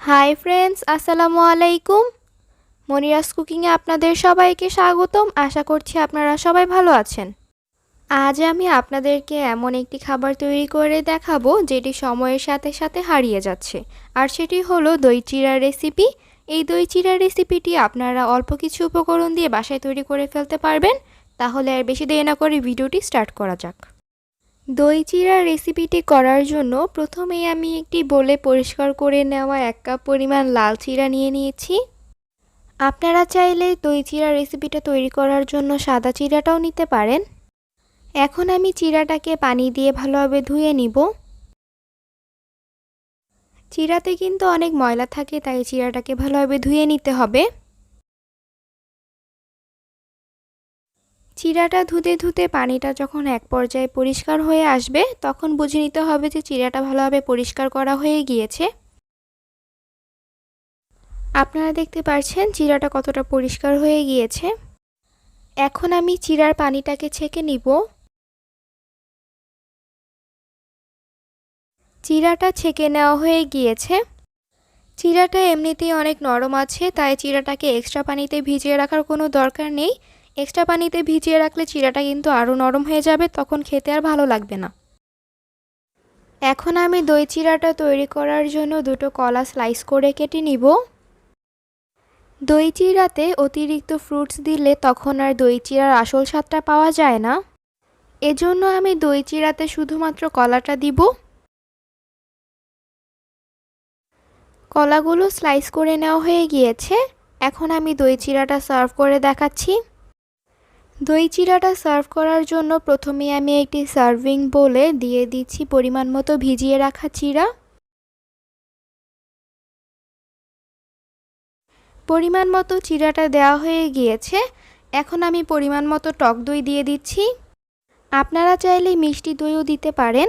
Hi friends, আসসালামু আলাইকুম। মনিরাস কুকিংয়ে আপনাদের সবাইকে স্বাগতম। আশা করছি আপনারা সবাই ভালো আছেন। আজ আমি আপনাদেরকে এমন একটি খাবার তৈরি করে দেখাবো যেটি সময়ের সাথে সাথে হারিয়ে যাচ্ছে, আর সেটি হলো দই চিড়া রেসিপি। এই দই চিড়া রেসিপিটি আপনারা অল্প কিছু উপকরণ দিয়ে বাসায় তৈরি করে ফেলতে পারবেন। তাহলে আর বেশি দেরি না করে ভিডিওটি স্টার্ট করা যাক। দই চিড়া রেসিপিটি করার জন্য প্রথমেই আমি একটি বোলে পরিষ্কার করে নেওয়া 1 কাপ পরিমাণ লাল চিড়া নিয়ে নিয়েছি। আপনারা চাইলে দই চিড়া রেসিপিটা তৈরি করার জন্য সাদা চিড়াটাও নিতে পারেন। এখন আমি চিড়াটাকে পানি দিয়ে ভালোভাবে ধুয়ে নিব। চিড়াতে কিন্তু অনেক ময়লা থাকে, তাই চিড়াটাকে ভালোভাবে ধুয়ে নিতে হবে। চিড়াটা ধুতে ধুতে পানিটা যখন এক পর্যায়ে পরিষ্কার হয়ে আসবে, তখন বুঝে নিতে হবে যে চিড়াটা ভালোভাবে পরিষ্কার করা হয়ে গিয়েছে। আপনারা দেখতে পাচ্ছেন চিড়াটা কতটা পরিষ্কার হয়ে গিয়েছে। এখন আমি চিড়ার পানিটাকে ছেঁকে নিব। চিড়াটা ছেঁকে নেওয়া হয়ে গিয়েছে। চিড়াটা এমনিতেই অনেক নরম আছে, তাই চিড়াটাকে এক্সট্রা পানিতে ভিজিয়ে রাখার কোনো দরকার নেই। এক্সট্রা পানিতে ভিজিয়ে রাখলে চিড়াটা কিন্তু আরও নরম হয়ে যাবে, তখন খেতে আর ভালো লাগবে না। এখন আমি দই চিড়াটা তৈরি করার জন্য দুটো কলা স্লাইস করে কেটে নিব। দই চিড়াতে অতিরিক্ত ফ্রুটস দিলে তখন আর দই চিড়ার আসল স্বাদটা পাওয়া যায় না। এজন্য আমি দই চিড়াতে শুধুমাত্র কলাটা দিব। কলাগুলো স্লাইস করে নেওয়া হয়ে গিয়েছে। এখন আমি দই চিড়াটা সার্ভ করে দেখাচ্ছি। দই চিড়াটা সার্ভ করার জন্য প্রথমে আমি একটি সার্ভিং বোলে দিয়ে দিচ্ছি পরিমাণ মতো ভিজিয়ে রাখা চিড়া। পরিমাণ মতো চিড়াটা দেওয়া হয়ে গিয়েছে। এখন আমি পরিমাণ মতো টক দই দিয়ে দিচ্ছি। আপনারা চাইলে মিষ্টি দইও দিতে পারেন।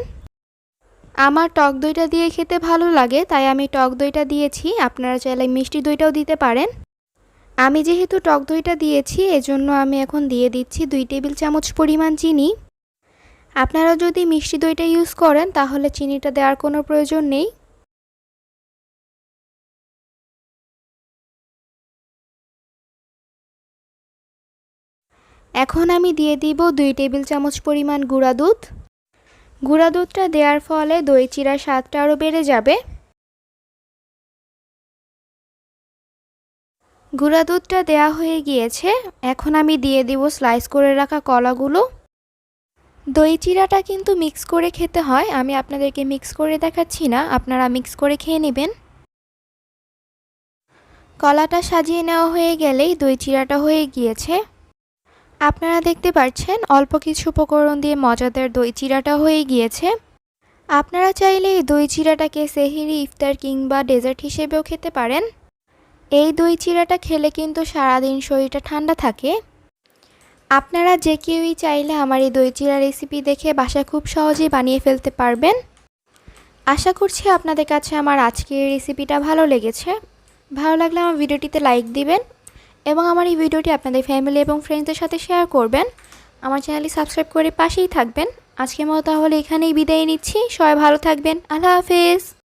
আমার টক দইটা দিয়ে খেতে ভালো লাগে, তাই আমি টক দইটা দিয়েছি। আপনারা চাইলে মিষ্টি দইটাও দিতে পারেন। আমি যেহেতু টক দইটা দিয়েছি, এজন্য আমি এখন দিয়ে দিচ্ছি 2 টেবিল চামচ পরিমাণ চিনি। আপনারা যদি মিষ্টি দইটা ইউজ করেন তাহলে চিনিটা দেওয়ার কোনো প্রয়োজন নেই। এখন আমি দিয়ে দিব 2 টেবিল চামচ পরিমাণ গুঁড়া দুধ। গুঁড়া দুধটা দেওয়ার ফলে দই চিড়ার স্বাদটা আরও বেড়ে যাবে। গুঁড়া দুধটা দেওয়া হয়ে গিয়েছে। এখন আমি দিয়ে দিব স্লাইস করে রাখা কলাগুলো। দই চিড়াটা কিন্তু মিক্স করে খেতে হয়, আমি আপনাদেরকে মিক্স করে দেখাচ্ছি না, আপনারা মিক্স করে খেয়ে নেবেন। কলাটা সাজিয়ে নেওয়া হয়ে গেলেই দই চিড়াটা হয়ে গিয়েছে। আপনারা দেখতে পাচ্ছেন অল্প কিছু উপকরণ দিয়ে মজাদার দই চিড়াটা হয়ে গিয়েছে। আপনারা চাইলে এই দই চিড়াটাকে সেহরি, ইফতার কিংবা ডেজার্ট হিসেবেও খেতে পারেন। এই দই চিড়াটা খেলে কিন্তু সারাদিন শরীরটা ঠান্ডা থাকে। আপনারা যে কেউই চাইলে আমার এই দই চিড়া রেসিপি দেখে বাসায় খুব সহজেই বানিয়ে ফেলতে পারবেন। আশা করছি আপনাদের কাছে আমার আজকের রেসিপিটা ভালো লেগেছে। ভালো লাগলে আমার ভিডিওটিতে লাইক দিবেন এবং আমার এই ভিডিওটি আপনাদের ফ্যামিলি এবং ফ্রেন্ডসদের সাথে শেয়ার করবেন। আমার চ্যানেলটি সাবস্ক্রাইব করে পাশেই থাকবেন। আজকের মতো তাহলে এখানেই বিদায় নিচ্ছি। সবাই ভালো থাকবেন। আল্লাহ হাফেজ।